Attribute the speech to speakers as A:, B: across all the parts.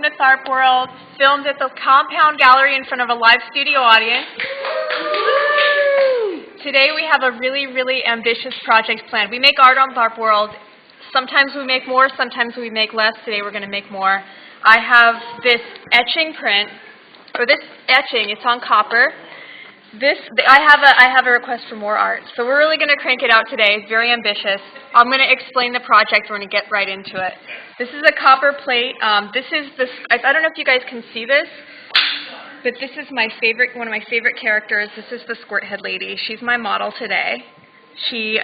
A: welcome to Tharp World, filmed at the Compound Gallery in front of a live studio audience. Today we have a really, really ambitious project planned. We make art on Tharp World. Sometimes we make more, sometimes we make less. Today we're going to make more. I have this etching print, or this etching, it's on copper. I have a request for more art, so we're really going to crank it out today. It's very ambitious. I'm going to explain the project. We're going to get right into it. This is a copper plate. I don't know if you guys can see this, but this is my favorite, one of my favorite characters. This is the squirt head lady. She's my model today. She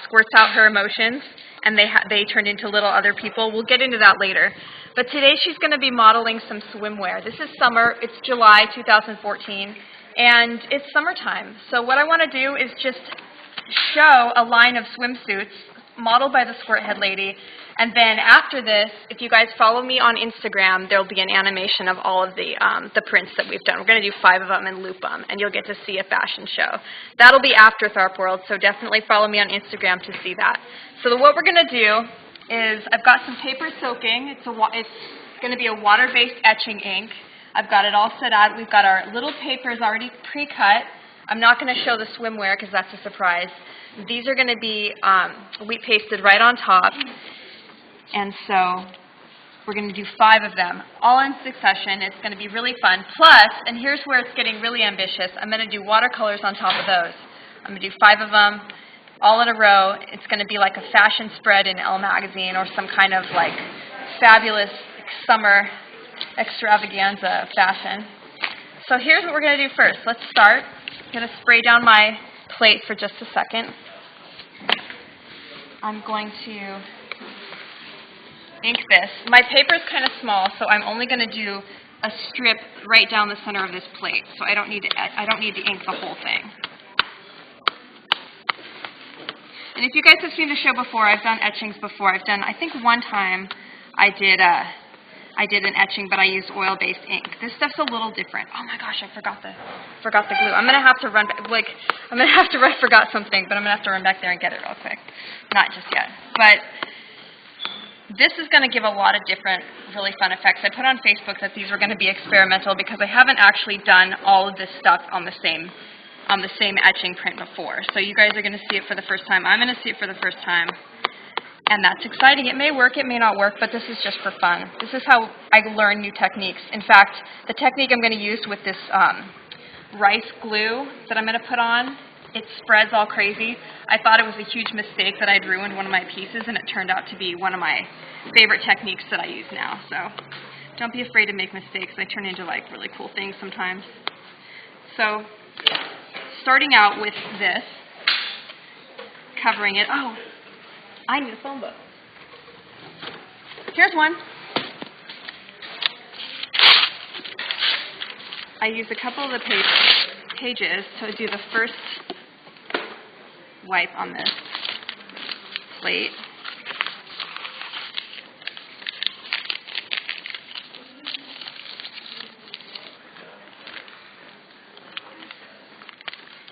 A: squirts out her emotions, and they turned into little other people. We'll get into that later. But today she's going to be modeling some swimwear. This is summer. It's July 2014. And it's summertime, so what I want to do is just show a line of swimsuits modeled by the squirt head lady, and then after this, if you guys follow me on Instagram, there'll be an animation of all of the prints that we've done. We're going to do 5 of them and loop them, and you'll get to see a fashion show. That'll be after Tharp World, so definitely follow me on Instagram to see that. So what we're going to do is, I've got some paper soaking. It's going to be a water-based etching ink. I've got it all set out. We've got our little papers already pre-cut. I'm not going to show the swimwear because that's a surprise. These are going to be wheat pasted right on top. And so we're going to do 5 of them, all in succession. It's going to be really fun. Plus, and here's where it's getting really ambitious, I'm going to do watercolors on top of those. I'm going to do 5 of them, all in a row. It's going to be like a fashion spread in Elle magazine or some kind of like fabulous summer extravaganza of fashion. So here's what we're going to do first. Let's start. I'm going to spray down my plate for just a second. I'm going to ink this. My paper is kind of small, so I'm only going to do a strip right down the center of this plate. So I don't need to ink the whole thing. And if you guys have seen the show before, I've done etchings before. I think one time I did an etching, but I used oil-based ink. This stuff's a little different. Oh my gosh, I forgot the glue. I'm gonna have to run back. I forgot something, but I'm gonna have to run back there and get it real quick. Not just yet. But this is gonna give a lot of different, really fun effects. I put on Facebook that these were gonna be experimental because I haven't actually done all of this stuff on the same etching print before. So you guys are gonna see it for the first time. I'm gonna see it for the first time. And that's exciting. It may work, it may not work, but this is just for fun. This is how I learn new techniques. In fact, the technique I'm going to use with this rice glue that I'm going to put on, it spreads all crazy. I thought it was a huge mistake that I'd ruined one of my pieces, and it turned out to be one of my favorite techniques that I use now. So don't be afraid to make mistakes. They turn into like really cool things sometimes. So starting out with this, covering it. Oh, I need a phone book. Here's one. I used a couple of the pages to do the first wipe on this plate.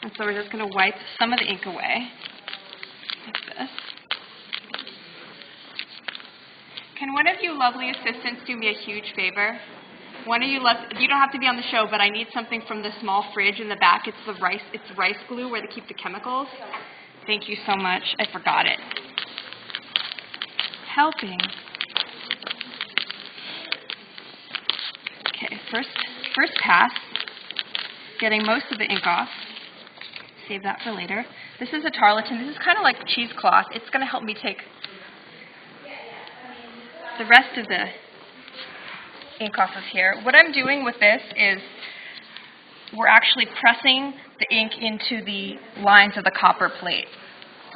A: And so we're just going to wipe some of the ink away, like this. Can one of you lovely assistants do me a huge favor? You don't have to be on the show, but I need something from the small fridge in the back. It's rice glue where they keep the chemicals. Thank you so much. I forgot it. Helping. Okay, first pass. Getting most of the ink off. Save that for later. This is a tarlatan. This is kind of like cheesecloth. It's going to help me take the rest of the ink off of here. What I'm doing with this is we're actually pressing the ink into the lines of the copper plate.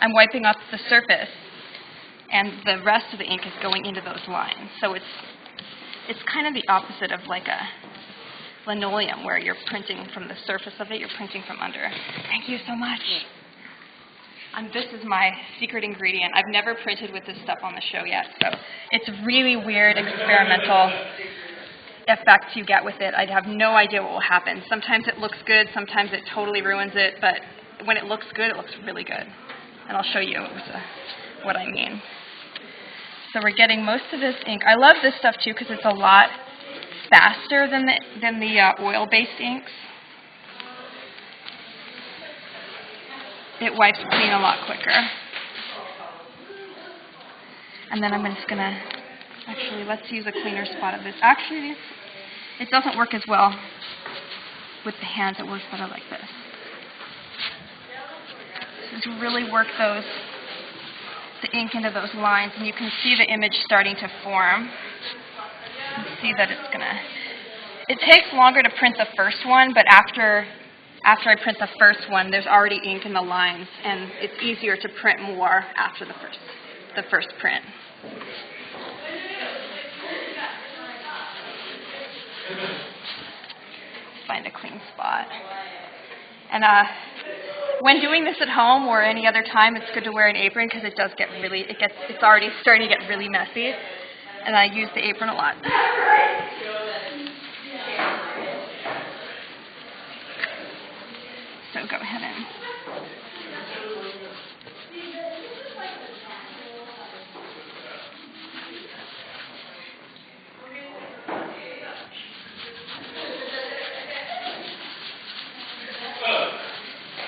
A: I'm wiping off the surface, and the rest of the ink is going into those lines. So it's kind of the opposite of like a linoleum where you're printing from the surface of it, you're printing from under. Thank you so much. This is my secret ingredient. I've never printed with this stuff on the show yet, so it's really weird experimental effect you get with it. I have no idea what will happen. Sometimes it looks good, sometimes it totally ruins it, but when it looks good, it looks really good. And I'll show you what I mean. So we're getting most of this ink. I love this stuff too because it's a lot faster than the oil-based inks. It wipes clean a lot quicker. And then I'm just going to, actually, let's use a cleaner spot of this. Actually, it doesn't work as well with the hands. It works better like this. So to really work the ink into those lines, and you can see the image starting to form. You can see that it's going to, it takes longer to print the first one, but after I print the first one, there's already ink in the lines, and it's easier to print more after the first print. Find a clean spot. And when doing this at home or any other time, it's good to wear an apron because it does get really, it's already starting to get really messy, and I use the apron a lot. So go ahead and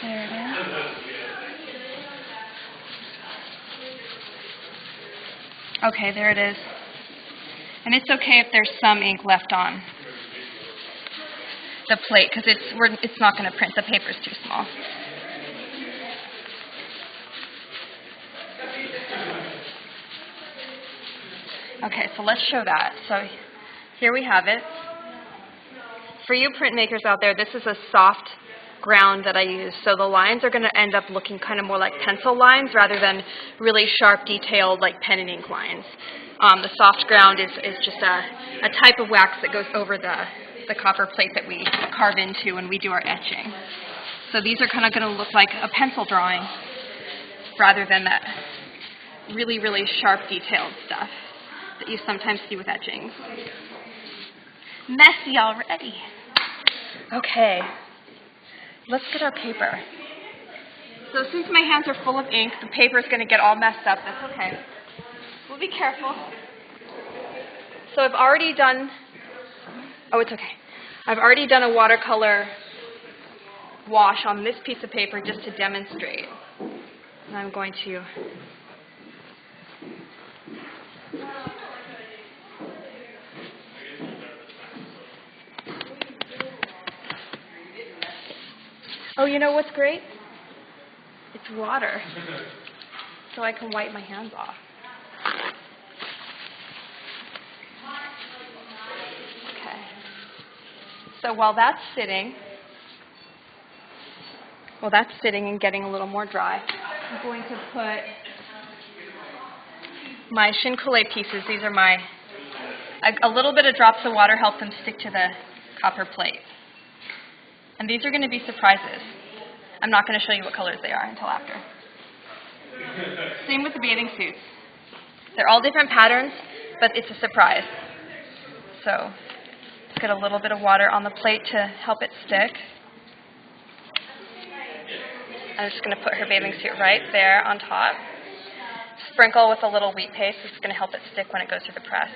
A: there it is. Okay, there it is. And it's okay if there's some ink left on the plate because it's not going to print. The paper's too small. Okay, so let's show that. So here we have it. For you printmakers out there, this is a soft ground that I use. So the lines are going to end up looking kind of more like pencil lines rather than really sharp, detailed, like pen and ink lines. The soft ground is just a type of wax that goes over the copper plate that we carve into when we do our etching. So these are kind of going to look like a pencil drawing rather than that really, really sharp, detailed stuff that you sometimes see with etchings. Messy already. Okay, let's get our paper. So since my hands are full of ink, the paper is going to get all messed up. That's okay. We'll be careful. So I've already done, it's okay. I've already done a watercolor wash on this piece of paper just to demonstrate. And I'm going to oh, you know what's great? It's water. So I can wipe my hands off. Okay. So while that's sitting and getting a little more dry, I'm going to put my chincolle pieces. These are a little bit of drops of water helps them stick to the copper plate. And these are going to be surprises. I'm not going to show you what colors they are until after. Same with the bathing suits. They're all different patterns, but it's a surprise. So let's get a little bit of water on the plate to help it stick. I'm just going to put her bathing suit right there on top. Sprinkle with a little wheat paste. It's going to help it stick when it goes through the press.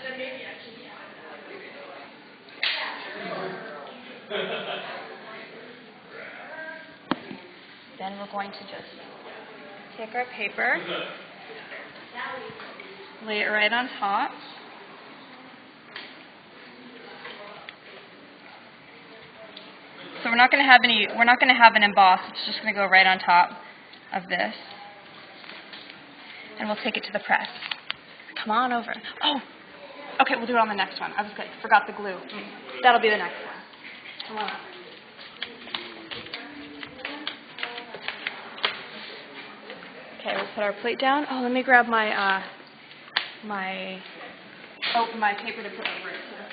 A: Then we're going to just take our paper, lay it right on top. So we're not going to have an emboss. It's just going to go right on top of this. And we'll take it to the press. Come on over. Oh, okay, we'll do it on the next one. Forgot the glue. That'll be the next one. Come on. Okay, we'll put our plate down. Oh, let me grab my paper to put over it too.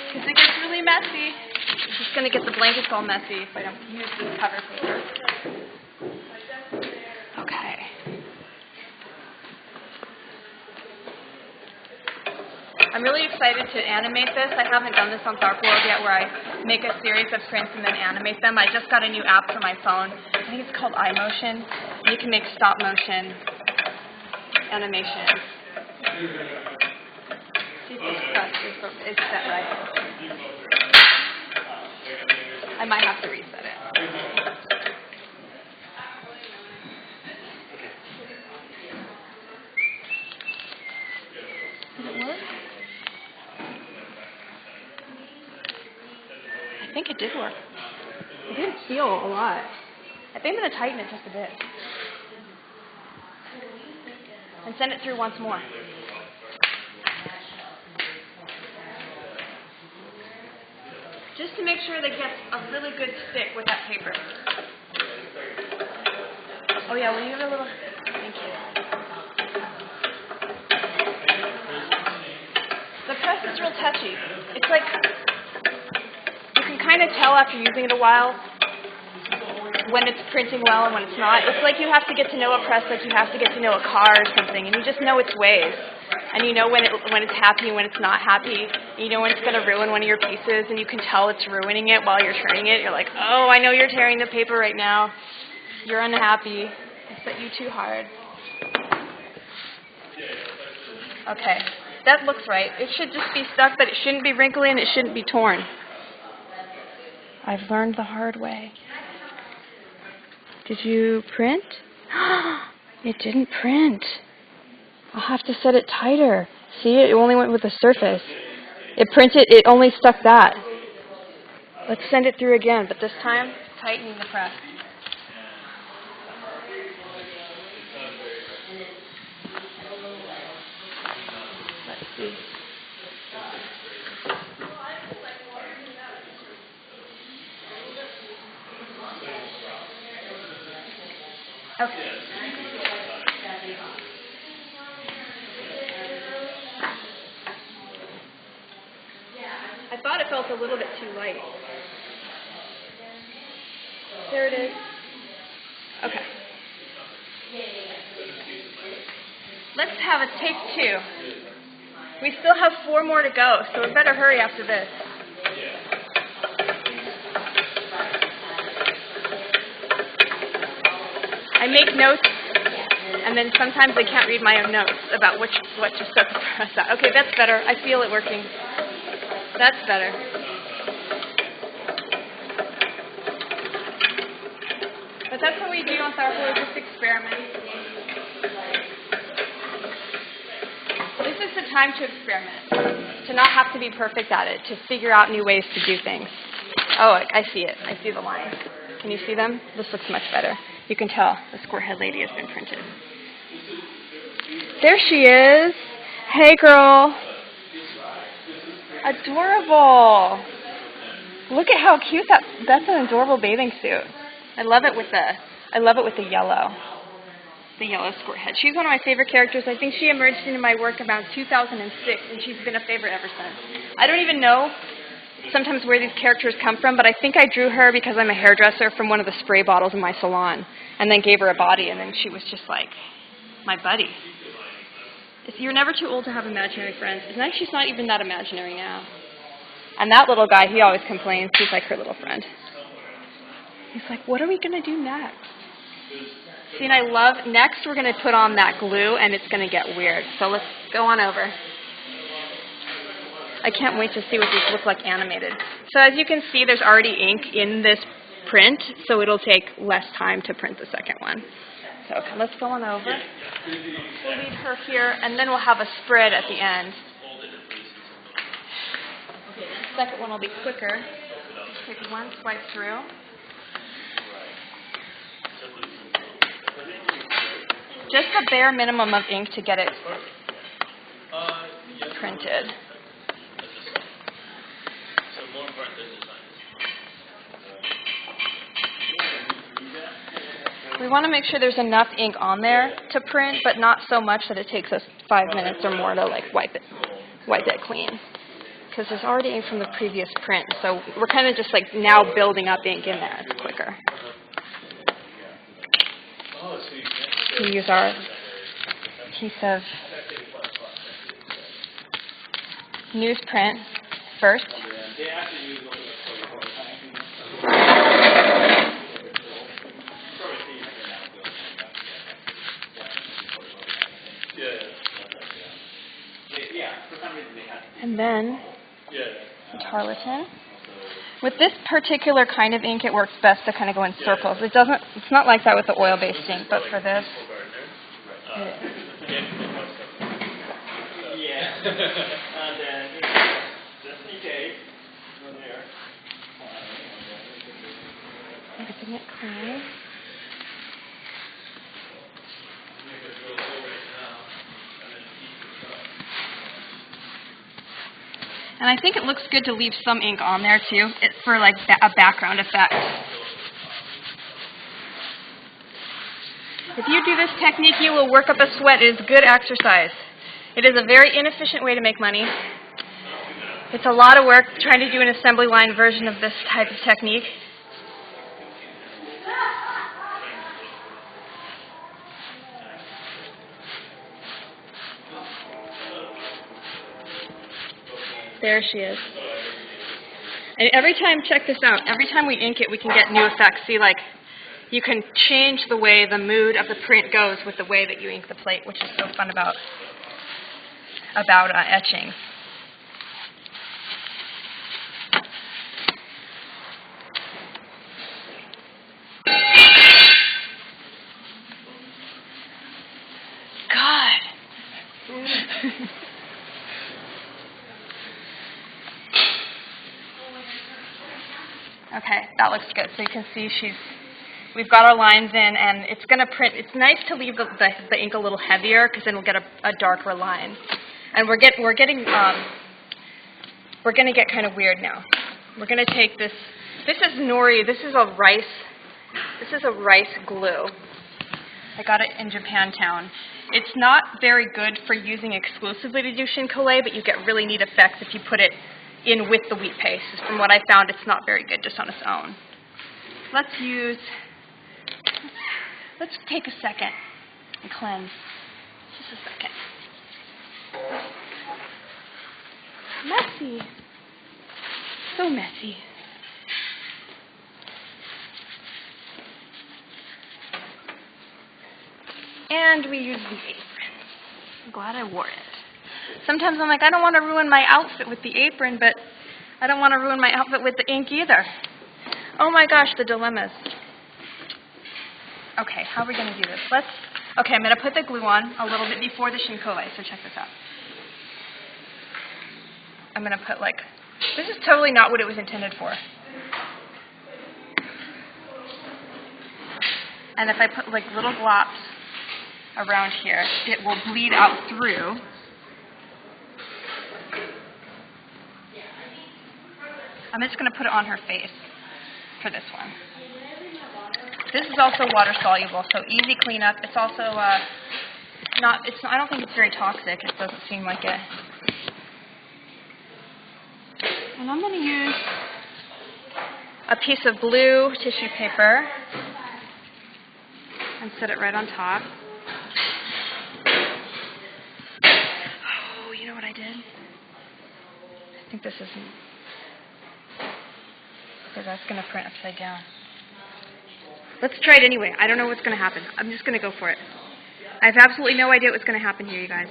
A: Because it gets really messy. It's just going to get the blankets all messy if I don't use this cover paper. Okay. I'm really excited to animate this. I haven't done this on Tharp World yet where I make a series of prints and then animate them. I just got a new app for my phone. I think it's called iMotion. you can make stop motion animations. See if this press is set right. I might have to reset it. Did it work? I think it did work. It didn't feel a lot. I think I'm going to tighten it just a bit. And send it through once more. Just to make sure that it gets a really good stick with that paper. Oh yeah, will you give it a little... Thank you. The press is real touchy. It's like... You can kind of tell after using it a while when it's printing well and when it's not. It's like you have to get to know a press like you have to get to know a car or something, and you just know its ways. And you know when it's happy and when it's not happy. You know when it's going to ruin one of your pieces, and you can tell it's ruining it while you're turning it. You're like, oh, I know you're tearing the paper right now. You're unhappy. I set you too hard. Okay, that looks right. It should just be stuck, but it shouldn't be wrinkly and it shouldn't be torn. I've learned the hard way. Did you print? It didn't print. I'll have to set it tighter. See, it only went with the surface. It printed, it only stuck that. Let's send it through again, but this time, tightening the press. Let's see. Okay. I thought it felt a little bit too light. There it is. Okay. Let's have a take 2. We still have 4 more to go, so we better hurry after this. I make notes, and then sometimes I can't read my own notes about what to set the press at. Okay, that's better. I feel it working. That's better. But that's what we do on Tharp World, just experiment. This is the time to experiment, to not have to be perfect at it, to figure out new ways to do things. Oh, I see it. I see the lines. Can you see them? This looks much better. You can tell the square-head lady has been printed. There she is. Hey, girl. Adorable. Look at how cute that's an adorable bathing suit. I love it with the yellow. The yellow squirt head. She's one of my favorite characters. I think she emerged into my work about 2006, and she's been a favorite ever since. I don't even know sometimes where these characters come from, but I think I drew her because I'm a hairdresser from one of the spray bottles in my salon, and then gave her a body, and then she was just like my buddy. You're never too old to have imaginary friends. She's not even that imaginary now. And that little guy, he always complains. He's like her little friend. He's like, what are we going to do next? See, and I love, next we're going to put on that glue, and it's going to get weird. So let's go on over. I can't wait to see what these look like animated. So as you can see, there's already ink in this print, so it'll take less time to print the second one. So okay, let's go on over. We'll leave her here, and then we'll have a spread at the end. The second one will be quicker. Take one swipe through. Just the bare minimum of ink to get it printed. We want to make sure there's enough ink on there to print, but not so much that it takes us 5 minutes or more to like wipe it clean. Because there's already ink from the previous print, so we're kind of just like now building up ink in there. It's quicker. We use our piece of newsprint first. And then the tarlatan. With this particular kind of ink, it works best to kind of go in circles. It's not like that with the oil-based ink, but for this, Getting it clean. And I think it looks good to leave some ink on there too. It's for like a background effect. If you do this technique, you will work up a sweat. It is good exercise. It is a very inefficient way to make money. It's a lot of work trying to do an assembly line version of this type of technique. There she is. And every time, check this out, every time we ink it, we can get new effects. See, like, you can change the way the mood of the print goes with the way that you ink the plate, which is so fun about etching. God. Okay, that looks good. So you can see we've got our lines in, and it's going to print. It's nice to leave the ink a little heavier because then we'll get a darker line. And we're going to get kind of weird now. We're going to take this. This is nori. This is a rice glue. I got it in Japantown. It's not very good for using exclusively to do Shinkolei, but you get really neat effects if you put it in with the wheat paste. From what I found, it's not very good just on its own. Let's take a second and cleanse. Just a second. Messy. So messy. And we use the apron. I'm glad I wore it. Sometimes I'm like, I don't want to ruin my outfit with the apron, but I don't want to ruin my outfit with the ink either. Oh my gosh, the dilemmas. Okay, how are we going to do this? Okay, I'm going to put the glue on a little bit before the Shinkolei, so check this out. I'm going to put this is totally not what it was intended for. And if I put little glops around here, it will bleed out through. I'm just going to put it on her face for this one. This is also water soluble, so easy cleanup. It's also I don't think it's very toxic. It doesn't seem like it. And I'm going to use a piece of blue tissue paper and set it right on top. Oh, you know what I did? I think this isn't. Because that's going to print upside down. Let's try it anyway. I don't know what's going to happen. I'm just going to go for it. I have absolutely no idea what's going to happen here, you guys.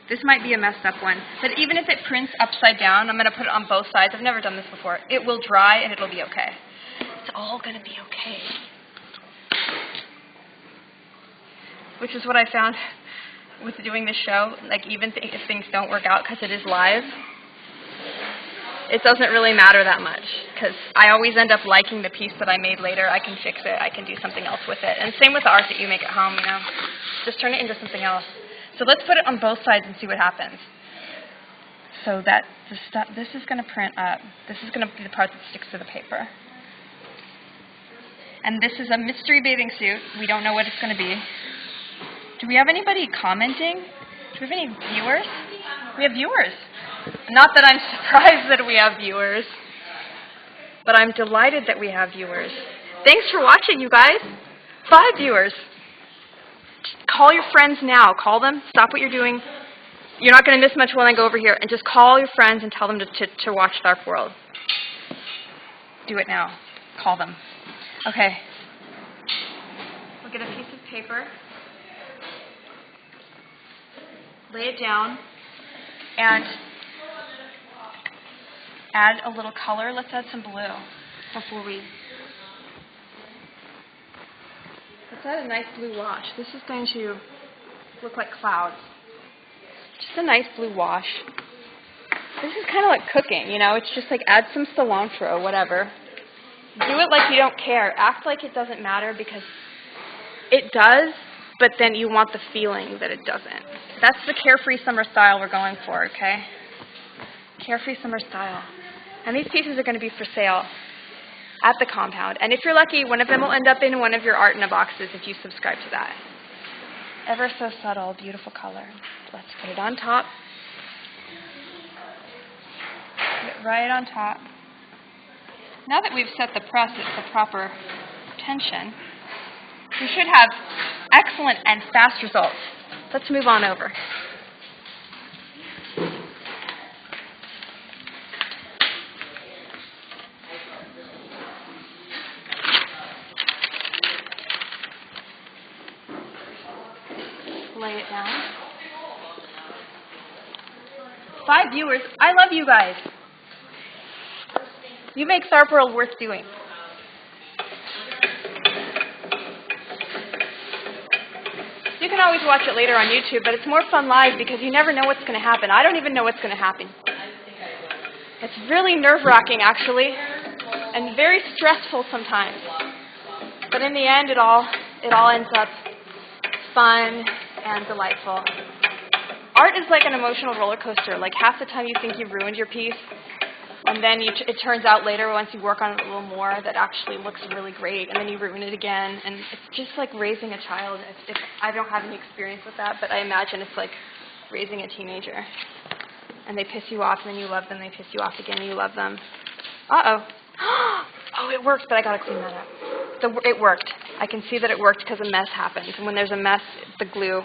A: This might be a messed up one. But even if it prints upside down, I'm going to put it on both sides. I've never done this before. It will dry and it'll be okay. It's all going to be okay. Which is what I found with doing this show. Even if things don't work out because it is live, it doesn't really matter that much because I always end up liking the piece that I made later. I can fix it. I can do something else with it. And same with the art that you make at home, Just turn it into something else. So let's put it on both sides and see what happens. So that this is going to print up. This is going to be the part that sticks to the paper. And this is a mystery bathing suit. We don't know what it's going to be. Do we have anybody commenting? Do we have any viewers? We have viewers. Not that I'm surprised that we have viewers, but I'm delighted that we have viewers. Thanks for watching, you guys. 5 viewers. Call your friends now. Call them. Stop what you're doing. You're not going to miss much when I go over here. And just call your friends and tell them to watch Tharp World. Do it now. Call them. Okay. We'll get a piece of paper. Lay it down. and add a little color. Let's add some blue before we... Let's add a nice blue wash. This is going to look like clouds. Just a nice blue wash. This is kind of like cooking, you know? It's just like add some cilantro, whatever. Do it like you don't care. Act like it doesn't matter because it does, but then you want the feeling that it doesn't. That's the carefree summer style we're going for, okay? Carefree summer style. And these pieces are going to be for sale at the compound. And if you're lucky, one of them will end up in one of your Art in a Boxes if you subscribe to that. Ever so subtle, beautiful color. Let's put it on top. Put it right on top. Now that we've set the press at the proper tension, we should have excellent and fast results. Let's move on over. Lay it down. 5 viewers. I love you guys. You make Tharp World worth doing. You can always watch it later on YouTube, but it's more fun live because you never know what's going to happen. I don't even know what's going to happen. It's really nerve-wracking, actually, and very stressful sometimes. But in the end, it all ends up fun and delightful. Art is like an emotional roller coaster. Like half the time you think you've ruined your piece, and then it turns out later, once you work on it a little more, that actually looks really great, and then you ruin it again. And it's just like raising a child. I don't have any experience with that, but I imagine it's like raising a teenager. And they piss you off, and then you love them. They piss you off again, and you love them. Uh-oh. Oh, it worked, but I got to clean that up. It worked. I can see that it worked because a mess happened. And when there's a mess, the glue,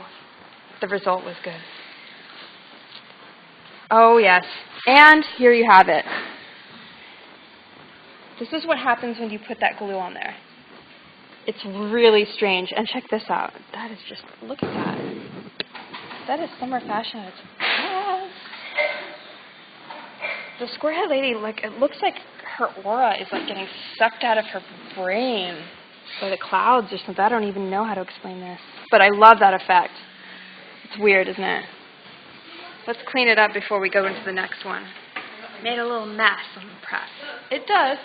A: the result was good. Oh, yes. And here you have it. This is what happens when you put that glue on there. It's really strange. And check this out. That is just, look at that. That is summer fashion at its best. The square-head lady, like, it looks like her aura is like getting sucked out of her brain by the clouds or something. I don't even know how to explain this. But I love that effect. It's weird, isn't it? Let's clean it up before we go into the next one. Made a little mess on the press. It does.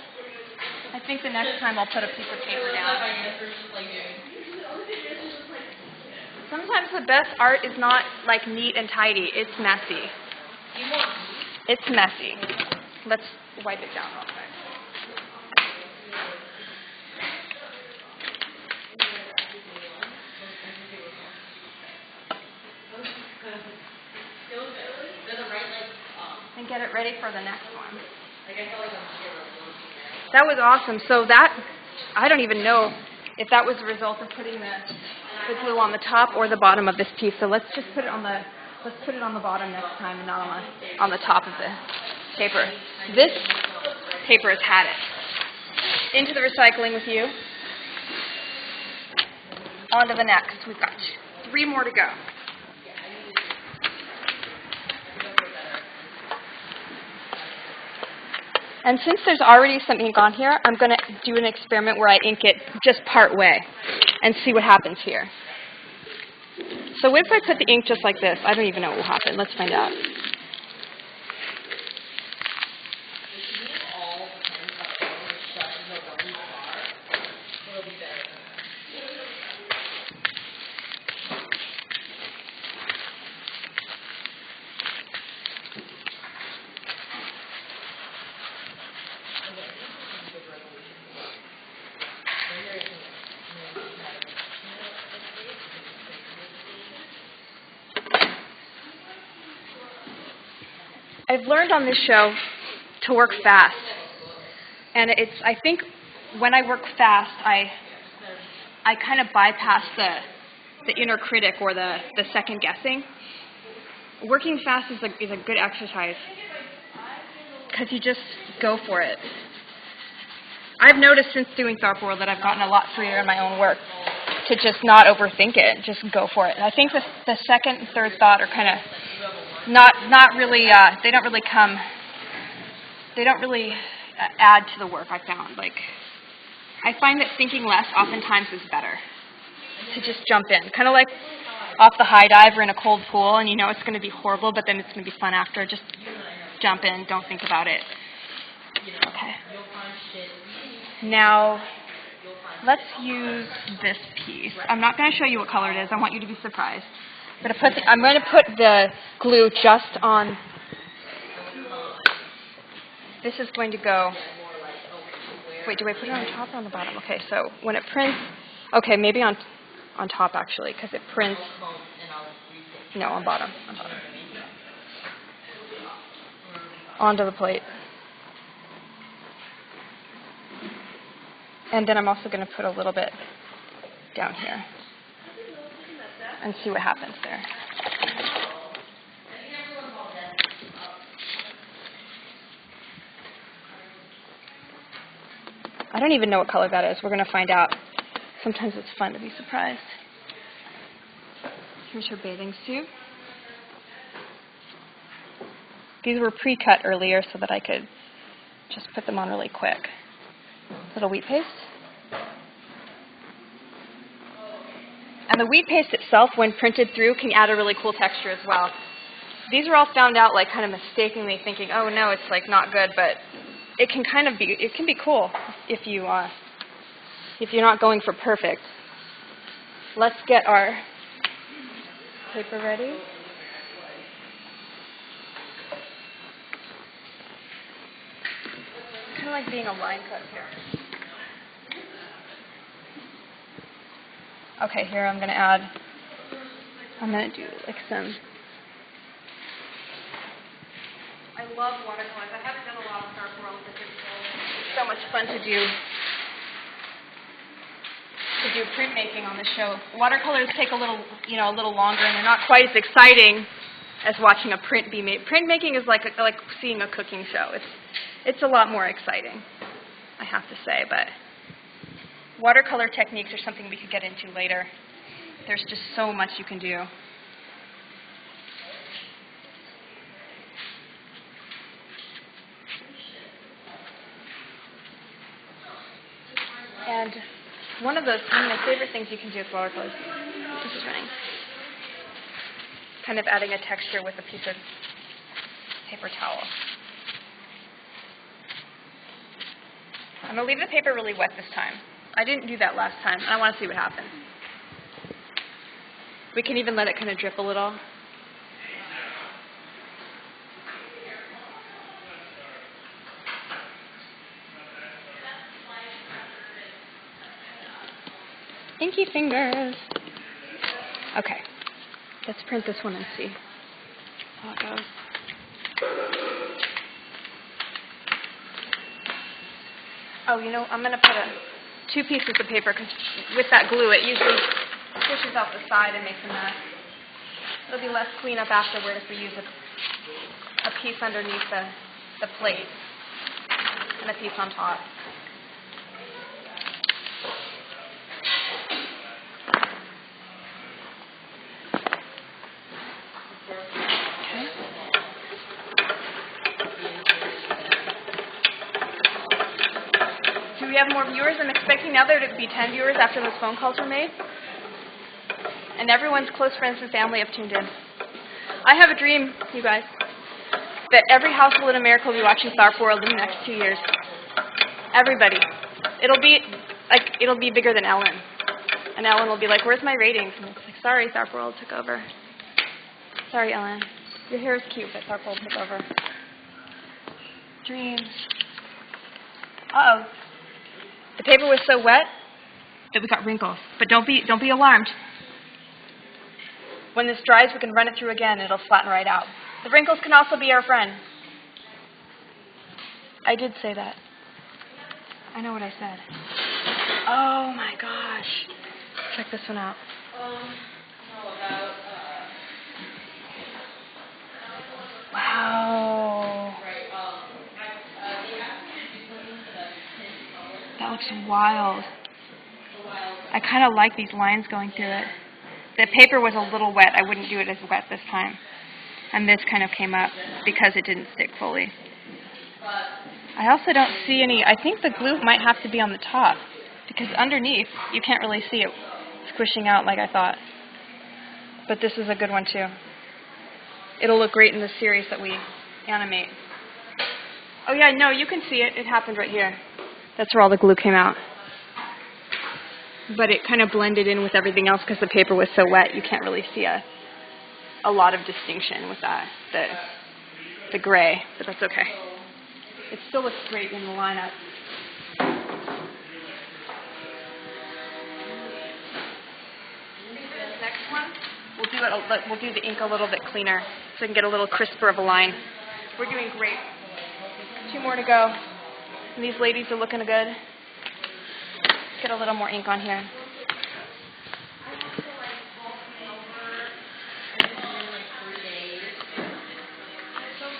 A: I think the next time I'll put a piece of paper down. Sometimes the best art is not like neat and tidy. It's messy. It's messy. Let's wipe it down real quick. And get it ready for the next one. That was awesome. So that, I don't even know if that was the result of putting the glue on the top or the bottom of this piece. So let's just put it on the bottom next time and not on the top of the paper. This paper has had it. Into the recycling with you. On to the next. We've got 3 more to go. And since there's already some ink on here, I'm going to do an experiment where I ink it just part way and see what happens here. So what if I put the ink just like this? I don't even know what will happen. Let's find out. I've learned on this show to work fast. And I think when I work fast, I kind of bypass the inner critic or the second guessing. Working fast is a good exercise because you just go for it. I've noticed since doing Tharp World that I've gotten a lot freer in my own work to just not overthink it, just go for it. And I think the second and third thought are kind of not really, they don't really add to the work, I found. Like, I find that thinking less oftentimes is better, to just jump in. Kind of like off the high dive or in a cold pool, and you know it's going to be horrible, but then it's going to be fun after. Just jump in, don't think about it. Okay. Now, let's use this piece. I'm not going to show you what color it is. I want you to be surprised. I'm going to put the glue just on. This is going to go. Wait, do I put it on top or on the bottom? Okay, so when it prints, okay, maybe on top actually, because it prints. No, on bottom. Onto the plate. And then I'm also going to put a little bit down here and see what happens there. I don't even know what color that is. We're going to find out. Sometimes it's fun to be surprised. Here's her bathing suit. These were pre-cut earlier so that I could just put them on really quick. Little wheat paste. And the wheat paste itself, when printed through, can add a really cool texture as well. These were all found out like kind of mistakenly thinking, oh no, it's like not good, but it can kind of be, it can be cool if you're not going for perfect. Let's get our paper ready. Kind of like being a line cut here. Okay, here I'm going to do like some. I love watercolors. I haven't done a lot of Tharp World, but it's so much fun to do printmaking on the show. Watercolors take a little longer, and they're not quite as exciting as watching a print be made. Printmaking is like seeing a cooking show. It's a lot more exciting, I have to say, but watercolor techniques are something we could get into later. There's just so much you can do. And one of my favorite things you can do with watercolors, this is running, kind of adding a texture with a piece of paper towel. I'm going to leave the paper really wet this time. I didn't do that last time. I want to see what happens. We can even let it kind of drip a little. Pinky fingers. Okay. Let's print this one and see how it goes. Oh, I'm going to put two pieces of paper because with that glue it usually pushes out the side and makes a mess. It'll be less cleanup afterward if we use a piece underneath the plate and a piece on top. Do we have more viewers? I'm expecting now there to be 10 viewers after those phone calls were made. And everyone's close friends and family have tuned in. I have a dream, you guys, that every household in America will be watching Tharp World in the next 2 years. Everybody. It'll be bigger than Ellen. And Ellen will be like, where's my ratings? And it's like, sorry, Tharp World took over. Sorry, Ellen. Your hair is cute, but Tharp World took over. Dreams. Uh-oh. The paper was so wet that we got wrinkles. But don't be alarmed. When this dries, we can run it through again, and it'll flatten right out. The wrinkles can also be our friend. I did say that. I know what I said. Oh my gosh. Check this one out. Wow. That looks wild. I kind of like these lines going through it. The paper was a little wet. I wouldn't do it as wet this time. And this kind of came up because it didn't stick fully. I also don't see any, I think the glue might have to be on the top, because underneath you can't really see it squishing out like I thought. But this is a good one too. It'll look great in the series that we animate. Oh yeah, no, you can see it. It happened right here. That's where all the glue came out. But it kind of blended in with everything else because the paper was so wet. You can't really see a lot of distinction with that, the gray, but that's okay. It still looks great in the lineup. Next one, we'll do the ink a little bit cleaner so I can get a little crisper of a line. We're doing great. 2 more to go. And these ladies are looking good. Get a little more ink on here.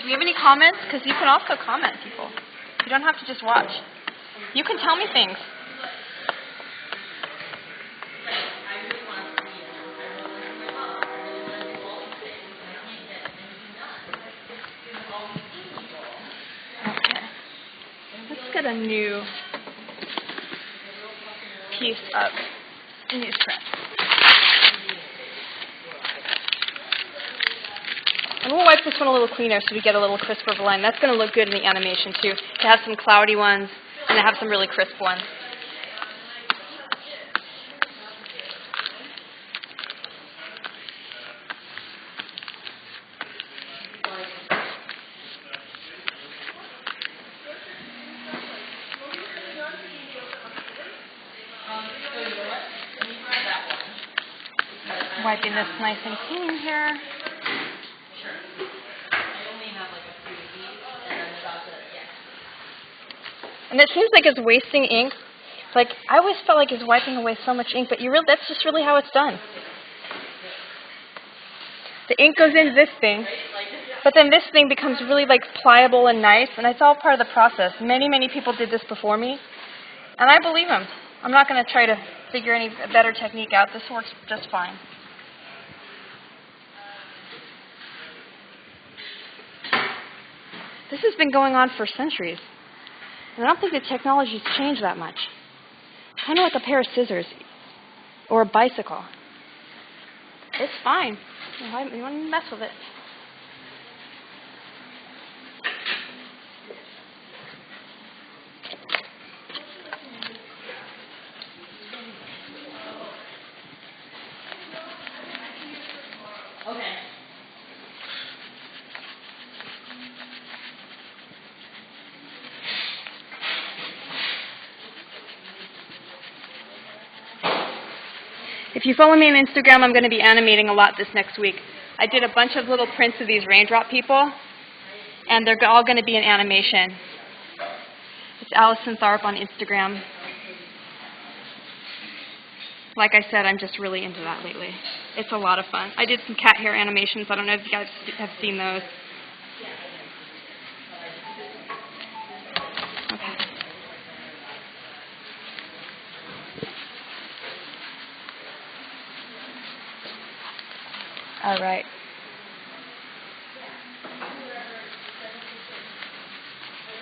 A: Do we have any comments? Because you can also comment, people. You don't have to just watch. You can tell me things. Okay. Let's get a new piece of newsprint. And we'll wipe this one a little cleaner so we get a little crisper of a line. That's going to look good in the animation too, to have some cloudy ones and to have some really crisp ones. Wiping this nice and clean here. And it seems like it's wasting ink. Like, I always felt like it's wiping away so much ink, but that's just really how it's done. The ink goes into this thing, but then this thing becomes really like pliable and nice, and it's all part of the process. Many, many people did this before me, and I believe them. I'm not going to try to figure any better technique out. This works just fine. This has been going on for centuries. And I don't think the technology's changed that much. Kind of like a pair of scissors or a bicycle. It's fine. You don't even mess with it. Okay. If you follow me on Instagram, I'm going to be animating a lot this next week. I did a bunch of little prints of these raindrop people, and they're all going to be in animation. It's Allison Tharp on Instagram. Like I said, I'm just really into that lately. It's a lot of fun. I did some cat hair animations. I don't know if you guys have seen those. Okay. All right.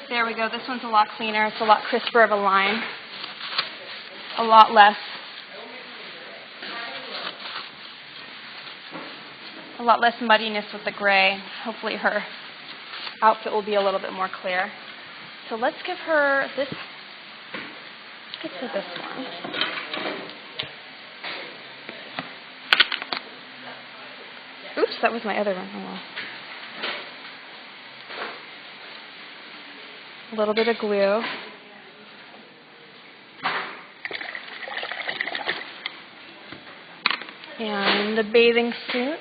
A: There we go. This one's a lot cleaner. It's a lot crisper of a line. A lot less muddiness with the gray. Hopefully her outfit will be a little bit more clear. So let's give her this. Let's get to this one. Oops, that was my other one. Oh, well. A little bit of glue. And the bathing suit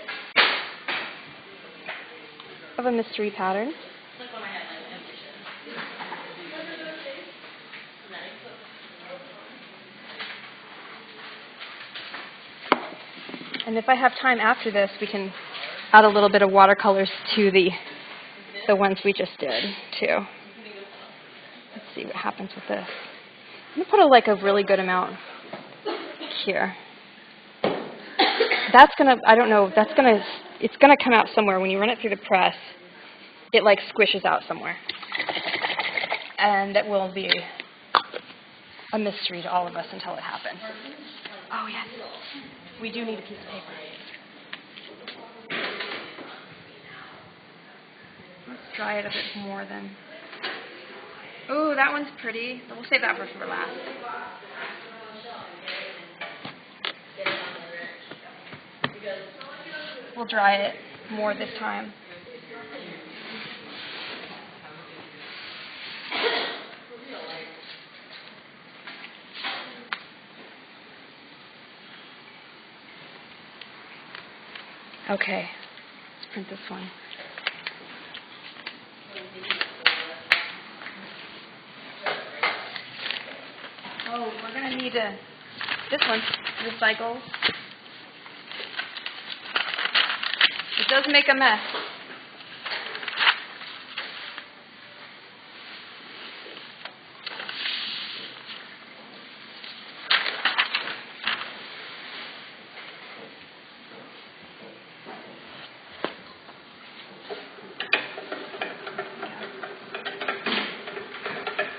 A: of a mystery pattern. And if I have time after this, we can add a little bit of watercolors to the ones we just did, too. Let's see what happens with this. I'm going to put a really good amount here. That's going to, I don't know, that's going to it's going to come out somewhere. When you run it through the press, it like squishes out somewhere. And that will be a mystery to all of us until it happens. Oh, yes. We do need a piece of paper. Let's dry it a bit more then. Ooh, that one's pretty. We'll save that for last. We'll dry it more this time. Okay, let's print this one. Oh, we're going to need this one's recycled. It does make a mess.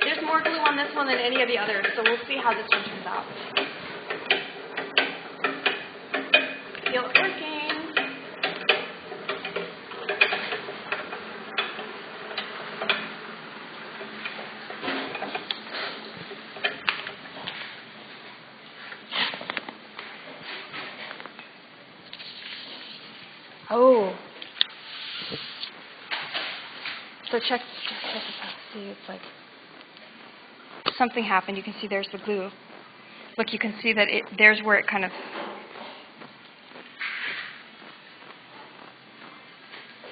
A: There's more glue on this one than any of the others, so we'll see how this one turns out. Feel it working. Oh. So check this out. See, it's like something happened. You can see there's the glue. Look, you can see that there's where it kind of...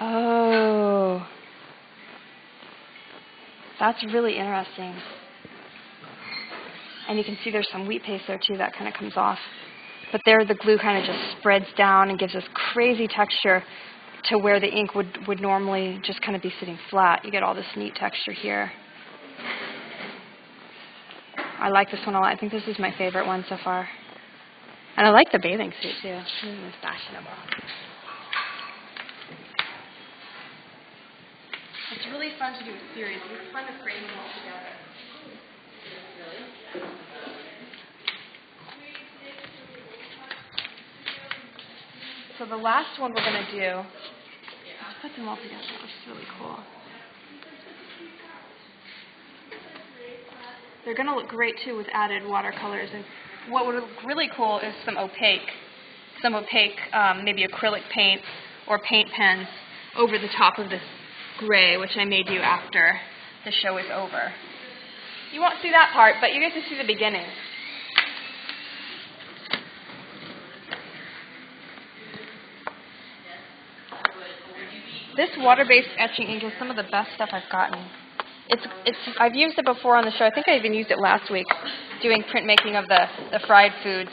A: Oh. That's really interesting. And you can see there's some wheat paste there too that kind of comes off. But there the glue kind of just spreads down and gives this crazy texture to where the ink would normally just kind of be sitting flat. You get all this neat texture here. I like this one a lot. I think this is my favorite one so far. And I like the bathing suit too. It's fashionable. It's really fun to do a series. It's fun to frame them all together. So the last one we're going to do, let's put them all together. It's really cool. They're going to look great too with added watercolors. And what would look really cool is some opaque, maybe acrylic paint or paint pens over the top of this gray, which I may do after the show is over. You won't see that part, but you get to see the beginning. This water-based etching ink is some of the best stuff I've gotten. I've used it before on the show. I think I even used it last week, doing printmaking of the fried foods.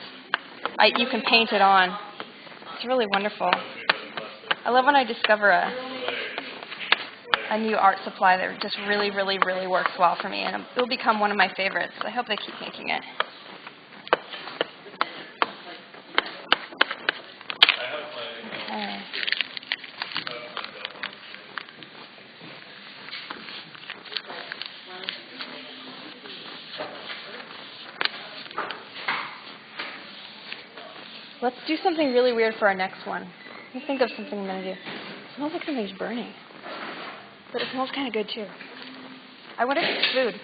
A: You can paint it on. It's really wonderful. I love when I discover a new art supply that just really, really, really works well for me, and it'll become one of my favorites. I hope they keep making it. Okay. Let's do something really weird for our next one. Let me think of something I'm going to do. It smells like something's burning. But it smells kind of good, too. I wonder if it's food.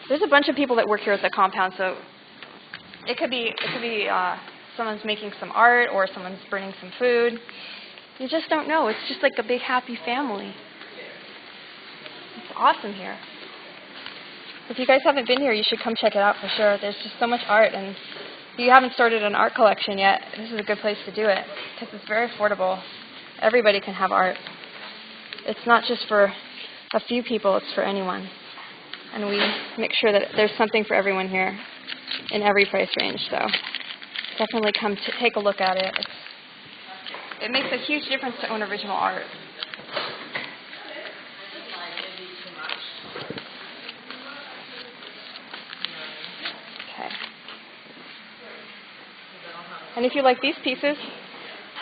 A: There's a bunch of people that work here at the compound, so it could be someone's making some art or someone's burning some food. You just don't know. It's just like a big happy family. It's awesome here. If you guys haven't been here, you should come check it out for sure. There's just so much art, and if you haven't started an art collection yet, this is a good place to do it because it's very affordable. Everybody can have art. It's not just for a few people, it's for anyone. And we make sure that there's something for everyone here in every price range. So definitely come to take a look at it. It makes a huge difference to own original art. Okay. And if you like these pieces,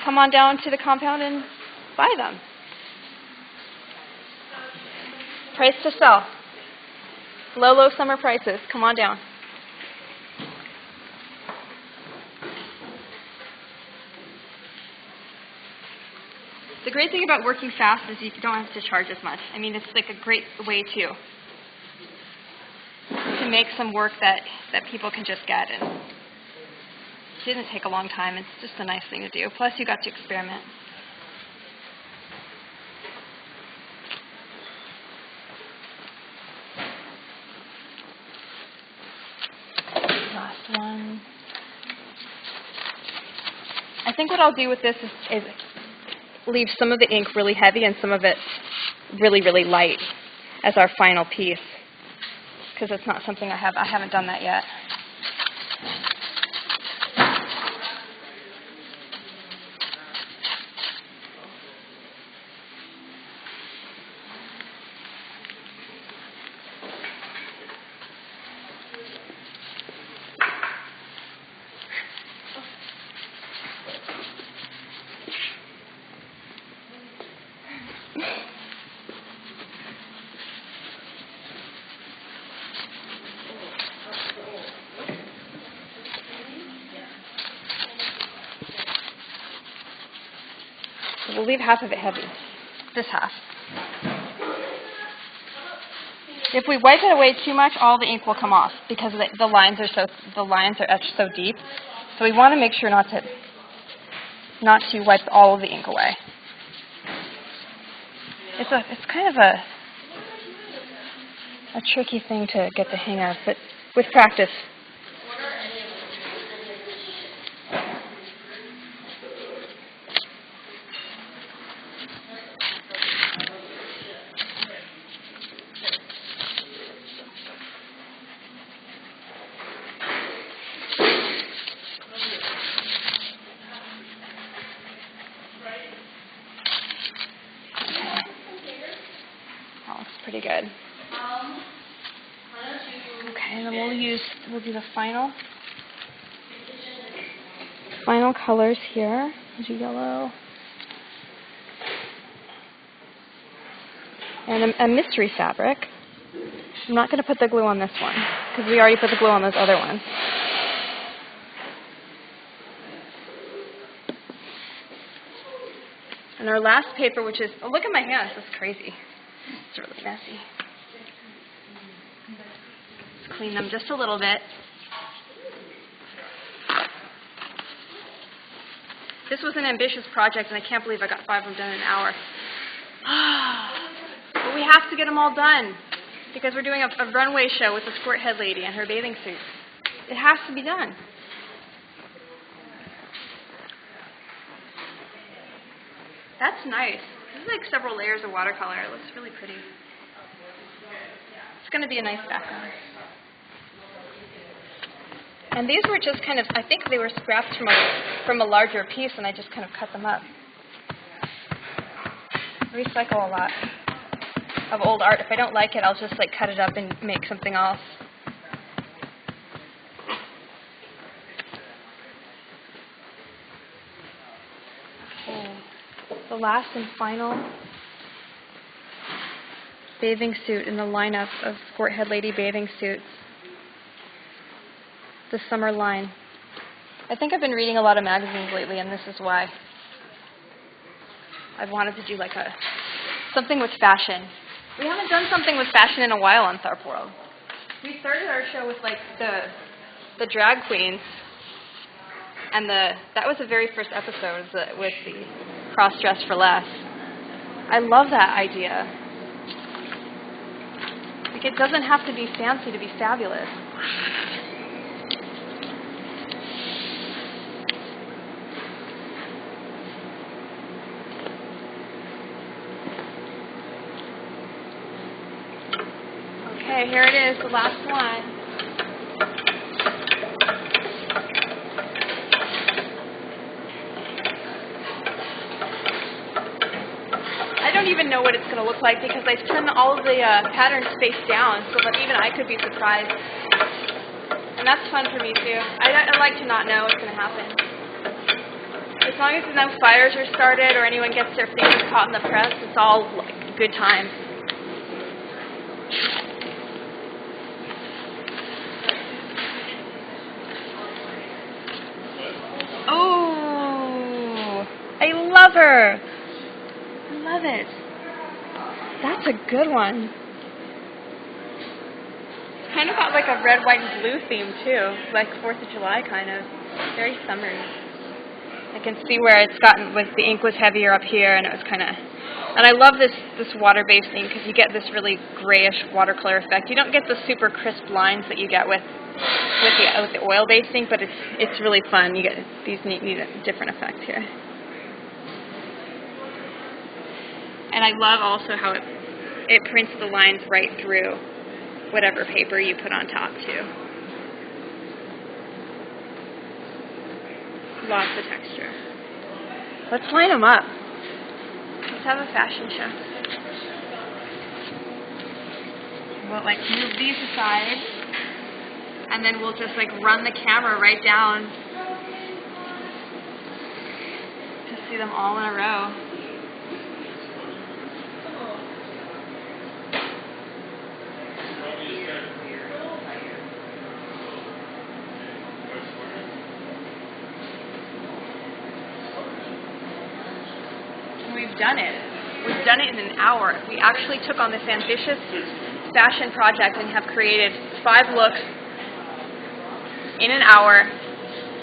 A: come on down to the compound and buy them. Price to sell. Low, low summer prices. Come on down. The great thing about working fast is you don't have to charge as much. I mean, it's like a great way to make some work that people can just get. And it didn't take a long time. It's just a nice thing to do. Plus, you got to experiment. Last one. I think what I'll do with this is leave some of the ink really heavy and some of it really, really light as our final piece, because it's not something I haven't done that yet. We'll leave half of it heavy, this half. If we wipe it away too much, all the ink will come off because the lines are etched so deep. So we want to make sure not to wipe all of the ink away. It's kind of a tricky thing to get the hang of, but with practice. Pretty good. Okay, and then we'll do the final colors here. There's a yellow. And a mystery fabric. I'm not going to put the glue on this one, because we already put the glue on those other ones. And our last paper, which is, oh, look at my hands, this is crazy. It's really messy. Let's clean them just a little bit. This was an ambitious project, and I can't believe I got 5 of them done in an hour. But we have to get them all done, because we're doing a runway show with the squirt head lady and her bathing suit. It has to be done. That's nice. This is like several layers of watercolor. It looks really pretty. It's going to be a nice background. And these were just kind of, I think they were scraps from a larger piece, and I just kind of cut them up. Recycle a lot of old art. If I don't like it, I'll just like cut it up and make something else. The last and final bathing suit in the lineup of Squirt Head Lady bathing suits. The summer line. I think I've been reading a lot of magazines lately, and this is why. I've wanted to do like something with fashion. We haven't done something with fashion in a while on Tharp World. We started our show with like the drag queens, and that was the very first episode with the cross-dress for less. I love that idea. Like, it doesn't have to be fancy to be fabulous. Okay, here it is, the last one. I don't even know what it's going to look like because I've turned all of the patterns face down so that even I could be surprised. And that's fun for me too. I like to not know what's going to happen. As long as no fires are started or anyone gets their fingers caught in the press, it's all like good times. Oh, I love her. I love it. That's a good one. It's kind of got like a red, white, and blue theme too, like 4th of July kind of. Very summery. I can see where it's gotten, the ink was heavier up here, and it was kind of, and I love this water-based ink because you get this really grayish watercolor effect. You don't get the super crisp lines that you get with the oil-based ink, but it's really fun. You get these neat different effects here. And I love also how it prints the lines right through whatever paper you put on top too. Lots of texture. Let's line them up. Let's have a fashion show. We'll like move these aside, and then we'll just like run the camera right down to see them all in a row. We've done it. We've done it in an hour. We actually took on this ambitious fashion project and have created 5 looks in an hour.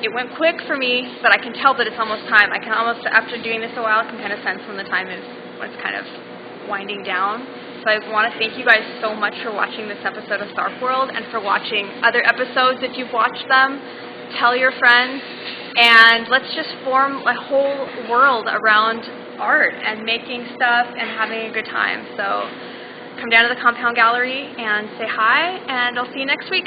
A: It went quick for me, but I can tell that it's almost time. I can almost, after doing this a while, I can kind of sense when the time is, when it's kind of winding down. So I want to thank you guys so much for watching this episode of Tharp World and for watching other episodes if you've watched them. Tell your friends, and let's just form a whole world around art and making stuff and having a good time. So come down to the Compound Gallery and say hi, and I'll see you next week.